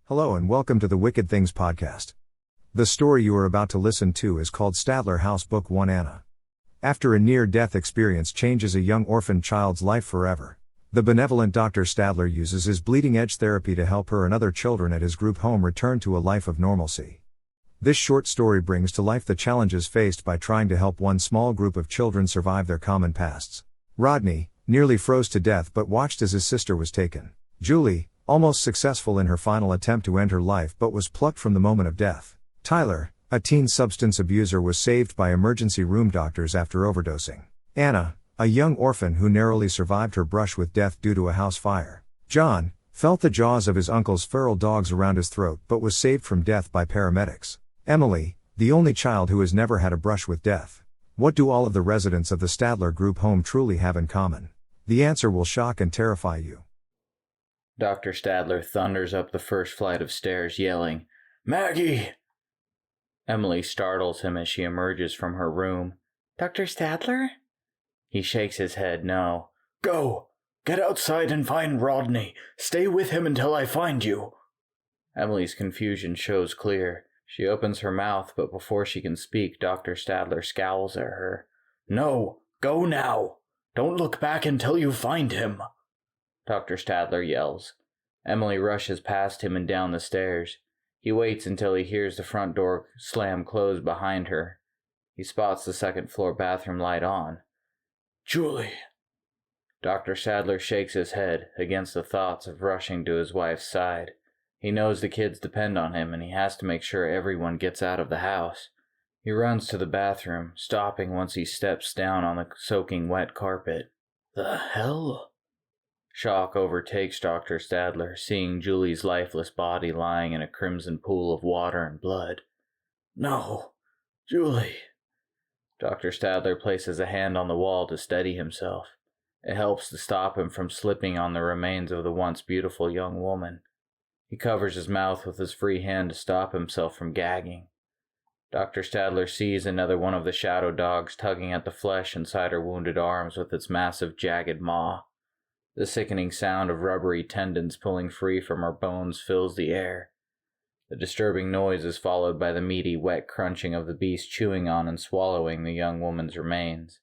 Hello and welcome to the Wicked Things podcast. The story you are about to listen to is called Stadler House Book 1 Anna. After a near-death experience changes a young orphan child's life forever, the benevolent Dr. Stadler uses his bleeding-edge therapy to help her and other children at his group home return to a life of normalcy. This short story brings to life the challenges faced by trying to help one small group of children survive their common pasts. Rodney nearly froze to death but watched as his sister was taken. Julie, almost successful in her final attempt to end her life but was plucked from the moment of death. Tyler, a teen substance abuser, was saved by emergency room doctors after overdosing. Anna, a young orphan who narrowly survived her brush with death due to a house fire. John, felt the jaws of his uncle's feral dogs around his throat but was saved from death by paramedics. Emily, the only child who has never had a brush with death. What do all of the residents of the Stadler group home truly have in common? The answer will shock and terrify you. Dr. Stadler thunders up the first flight of stairs, yelling, "Maggie!" Emily startles him as she emerges from her room. "Dr. Stadler?" He shakes his head no. "Go! Get outside and find Rodney. Stay with him until I find you." Emily's confusion shows clear. She opens her mouth, but before she can speak, Dr. Stadler scowls at her. "No! Go now! Don't look back until you find him!" Dr. Stadler yells. Emily rushes past him and down the stairs. He waits until he hears the front door slam closed behind her. He spots the second-floor bathroom light on. "Julie!" Dr. Stadler shakes his head against the thoughts of rushing to his wife's side. He knows the kids depend on him and he has to make sure everyone gets out of the house. He runs to the bathroom, stopping once he steps down on the soaking wet carpet. "The hell?" Shock overtakes Dr. Stadler, seeing Julie's lifeless body lying in a crimson pool of water and blood. "No, Julie." Dr. Stadler places a hand on the wall to steady himself. It helps to stop him from slipping on the remains of the once beautiful young woman. He covers his mouth with his free hand to stop himself from gagging. Dr. Stadler sees another one of the shadow dogs tugging at the flesh inside her wounded arms with its massive, jagged maw. The sickening sound of rubbery tendons pulling free from her bones fills the air. The disturbing noise is followed by the meaty, wet crunching of the beast chewing on and swallowing the young woman's remains.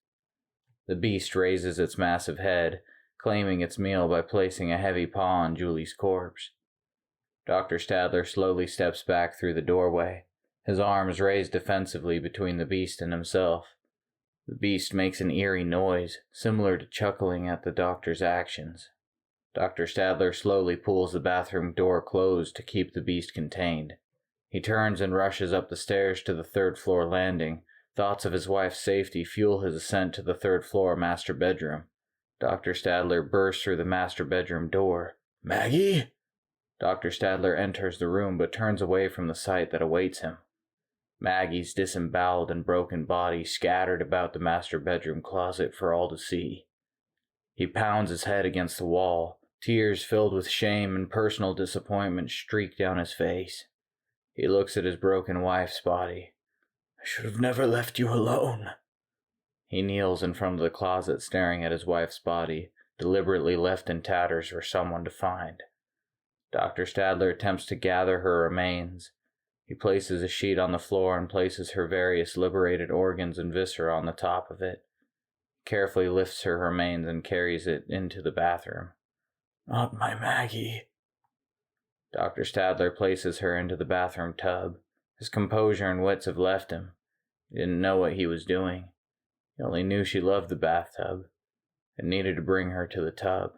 The beast raises its massive head, claiming its meal by placing a heavy paw on Julie's corpse. Dr. Stadler slowly steps back through the doorway, his arms raised defensively between the beast and himself. The beast makes an eerie noise, similar to chuckling at the doctor's actions. Dr. Stadler slowly pulls the bathroom door closed to keep the beast contained. He turns and rushes up the stairs to the third-floor landing. Thoughts of his wife's safety fuel his ascent to the third-floor master bedroom. Dr. Stadler bursts through the master bedroom door. "Maggie?" Dr. Stadler enters the room but turns away from the sight that awaits him. Maggie's disemboweled and broken body scattered about the master bedroom closet for all to see. He pounds his head against the wall. Tears filled with shame and personal disappointment streak down his face. He looks at his broken wife's body. "I should have never left you alone." He kneels in front of the closet staring at his wife's body, deliberately left in tatters for someone to find. Dr. Stadler attempts to gather her remains. He places a sheet on the floor and places her various liberated organs and viscera on the top of it. He carefully lifts her remains and carries it into the bathroom. "Not my Maggie." Dr. Stadler places her into the bathroom tub. His composure and wits have left him. He didn't know what he was doing. He only knew she loved the bathtub and needed to bring her to the tub.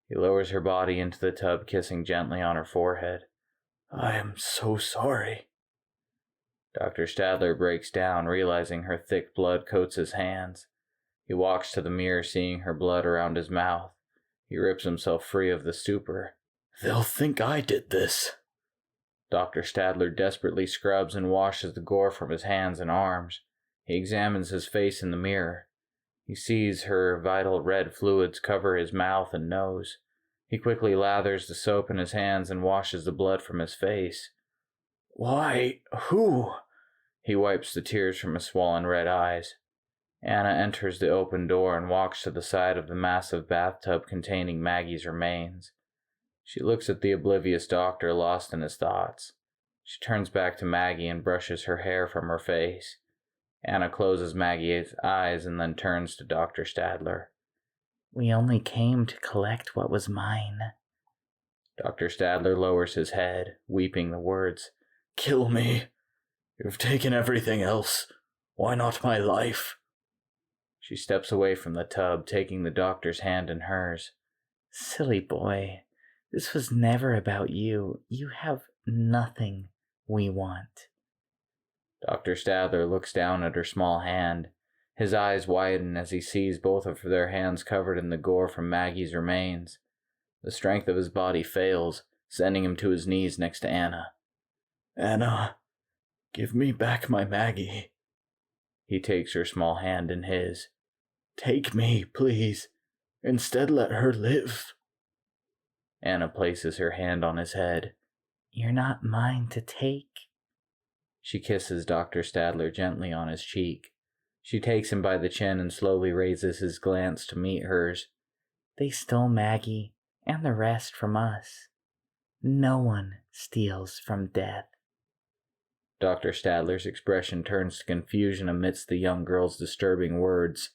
He lowers her body into the tub, kissing gently on her forehead. "I am so sorry." Dr. Stadler breaks down, realizing her thick blood coats his hands. He walks to the mirror, seeing her blood around his mouth. He rips himself free of the stupor. "They'll think I did this." Dr. Stadler desperately scrubs and washes the gore from his hands and arms. He examines his face in the mirror. He sees her vital red fluids cover his mouth and nose. He quickly lathers the soap in his hands and washes the blood from his face. "Why? Who?" He wipes the tears from his swollen red eyes. Anna enters the open door and walks to the side of the massive bathtub containing Maggie's remains. She looks at the oblivious doctor, lost in his thoughts. She turns back to Maggie and brushes her hair from her face. Anna closes Maggie's eyes and then turns to Dr. Stadler. We only came to collect what was mine. Dr. Stadler lowers his head, weeping the words, "Kill me. You've taken everything else. Why not my life?" She steps away from the tub, taking the doctor's hand in hers. Silly boy, this was never about you. You have nothing we want. Dr. Stadler looks down at her small hand. His eyes widen as he sees both of their hands covered in the gore from Maggie's remains. The strength of his body fails, sending him to his knees next to Anna. "Anna, give me back my Maggie." He takes her small hand in his. "Take me, please. Instead, let her live." Anna places her hand on his head. You're not mine to take. She kisses Dr. Stadler gently on his cheek. She takes him by the chin and slowly raises his glance to meet hers. They stole Maggie and the rest from us. No one steals from death. Dr. Stadler's expression turns to confusion amidst the young girl's disturbing words.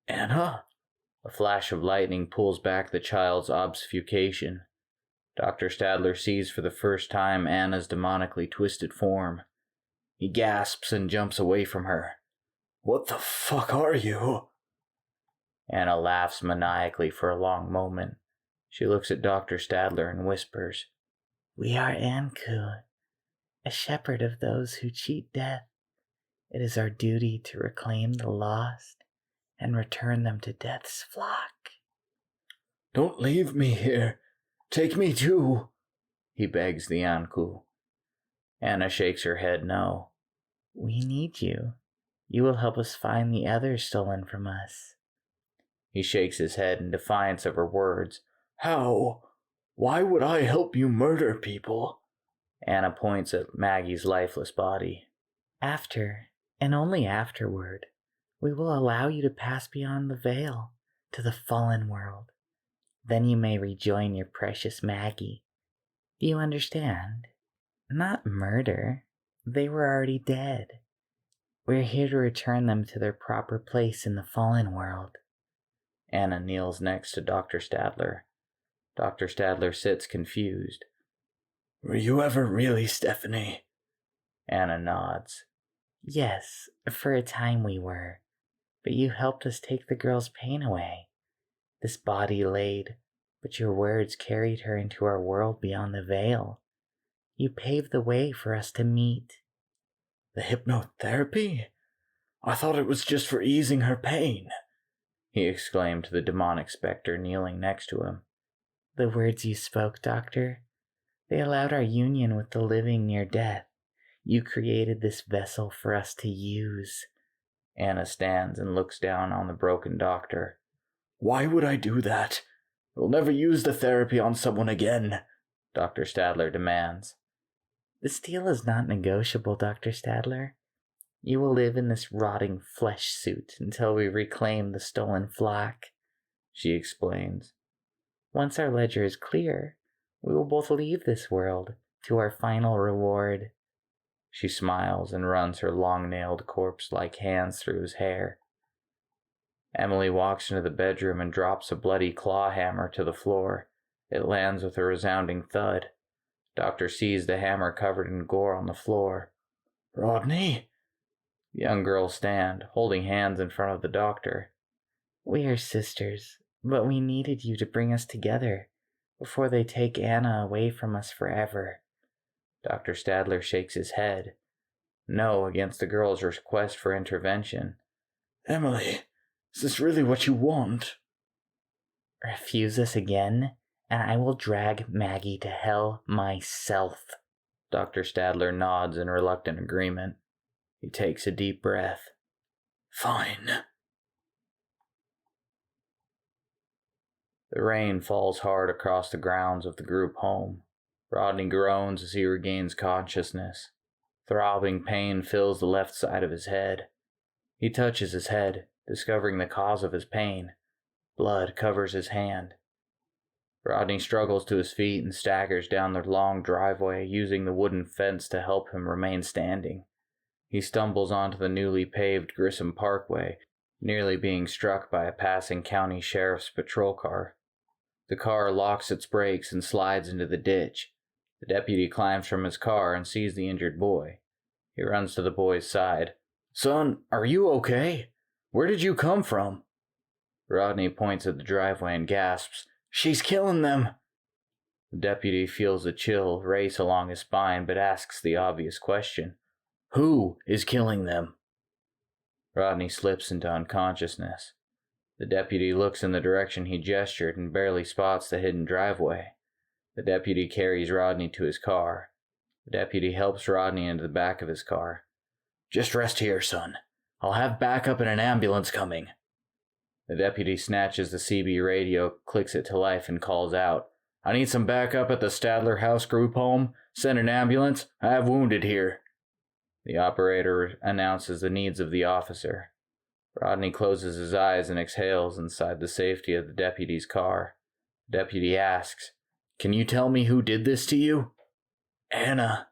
"Anna?" A flash of lightning pulls back the child's obfuscation. Dr. Stadler sees for the first time Anna's demonically twisted form. He gasps and jumps away from her. "What the fuck are you?" Anna laughs maniacally for a long moment. She looks at Dr. Stadler and whispers, We are Anku, a shepherd of those who cheat death. It is our duty to reclaim the lost and return them to death's flock. "Don't leave me here. Take me too," he begs the Anku. Anna shakes her head no. We need you. You will help us find the others stolen from us. He shakes his head in defiance of her words. "How? Why would I help you murder people?" Anna points at Maggie's lifeless body. After, and only afterward, we will allow you to pass beyond the veil to the fallen world. Then you may rejoin your precious Maggie. Do you understand? Not murder. They were already dead. We're here to return them to their proper place in the fallen world. Anna kneels next to Dr. Stadler. Dr. Stadler sits confused. "Were you ever really Stephanie?" Anna nods. Yes, for a time we were. But you helped us take the girl's pain away. This body laid, but your words carried her into our world beyond the veil. You paved the way for us to meet. "The hypnotherapy? I thought it was just for easing her pain," he exclaimed to the demonic specter kneeling next to him. The words you spoke, Doctor, they allowed our union with the living near death. You created this vessel for us to use. Anna stands and looks down on the broken doctor. "Why would I do that? We'll never use the therapy on someone again," Dr. Stadler demands. This deal is not negotiable, Dr. Stadler. You will live in this rotting flesh suit until we reclaim the stolen flock, she explains. Once our ledger is clear, we will both leave this world to our final reward. She smiles and runs her long-nailed corpse-like hands through his hair. Emily walks into the bedroom and drops a bloody claw hammer to the floor. It lands with a resounding thud. Doctor sees the hammer covered in gore on the floor. "Rodney?" The young girls stand, holding hands in front of the doctor. We are sisters, but we needed you to bring us together before they take Anna away from us forever. Dr. Stadler shakes his head. No against the girl's request for intervention. "Emily, is this really what you want?" Refuse us again, and I will drag Maggie to hell myself. Dr. Stadler nods in reluctant agreement. He takes a deep breath. "Fine." The rain falls hard across the grounds of the group home. Rodney groans as he regains consciousness. Throbbing pain fills the left side of his head. He touches his head, discovering the cause of his pain. Blood covers his hand. Rodney struggles to his feet and staggers down the long driveway, using the wooden fence to help him remain standing. He stumbles onto the newly paved Grissom Parkway, nearly being struck by a passing county sheriff's patrol car. The car locks its brakes and slides into the ditch. The deputy climbs from his car and sees the injured boy. He runs to the boy's side. "Son, are you okay? Where did you come from?" Rodney points at the driveway and gasps, "She's killing them!" The deputy feels a chill race along his spine but asks the obvious question. "Who is killing them?" Rodney slips into unconsciousness. The deputy looks in the direction he gestured and barely spots the hidden driveway. The deputy carries Rodney to his car. The deputy helps Rodney into the back of his car. "Just rest here, son. I'll have backup and an ambulance coming." The deputy snatches the CB radio, clicks it to life, and calls out, "I need some backup at the Stadler House group home. Send an ambulance. I have wounded here." The operator announces the needs of the officer. Rodney closes his eyes and exhales inside the safety of the deputy's car. The deputy asks, "Can you tell me who did this to you?" "Anna."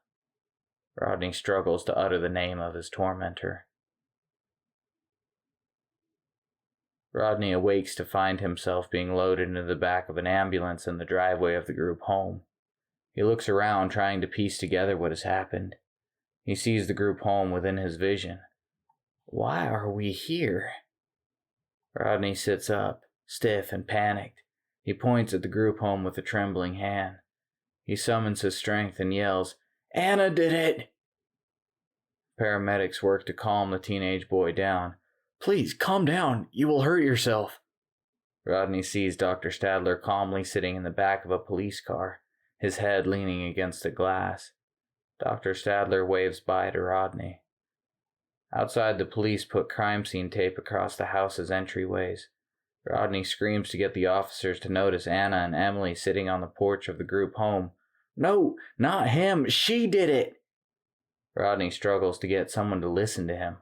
Rodney struggles to utter the name of his tormentor. Rodney awakes to find himself being loaded into the back of an ambulance in the driveway of the group home. He looks around, trying to piece together what has happened. He sees the group home within his vision. Why are we here? Rodney sits up, stiff and panicked. He points at the group home with a trembling hand. He summons his strength and yells, "Anna did it!" Paramedics work to calm the teenage boy down. "Please, calm down. You will hurt yourself." Rodney sees Dr. Stadler calmly sitting in the back of a police car, his head leaning against the glass. Dr. Stadler waves bye to Rodney. Outside, the police put crime scene tape across the house's entryways. Rodney screams to get the officers to notice Anna and Emily sitting on the porch of the group home. "No, not him. She did it." Rodney struggles to get someone to listen to him.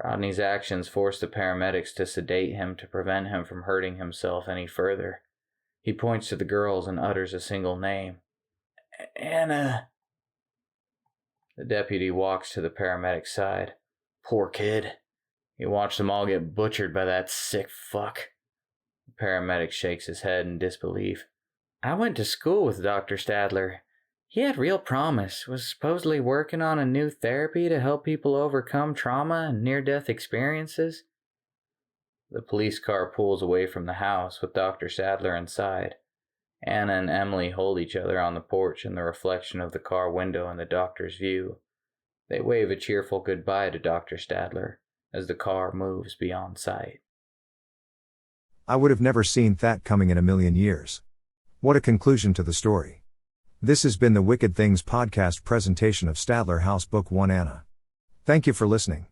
Rodney's actions force the paramedics to sedate him to prevent him from hurting himself any further. He points to the girls and utters a single name. "Anna." The deputy walks to the paramedic's side. "Poor kid. He watched them all get butchered by that sick fuck." The paramedic shakes his head in disbelief. "I went to school with Dr. Stadler. He had real promise, was supposedly working on a new therapy to help people overcome trauma and near-death experiences." The police car pulls away from the house with Dr. Stadler inside. Anna and Emily hold each other on the porch in the reflection of the car window in the doctor's view. They wave a cheerful goodbye to Dr. Stadler as the car moves beyond sight. I would have never seen that coming in a million years. What a conclusion to the story. This has been the Wicked Things podcast presentation of Stadler House Book 1 Anna. Thank you for listening.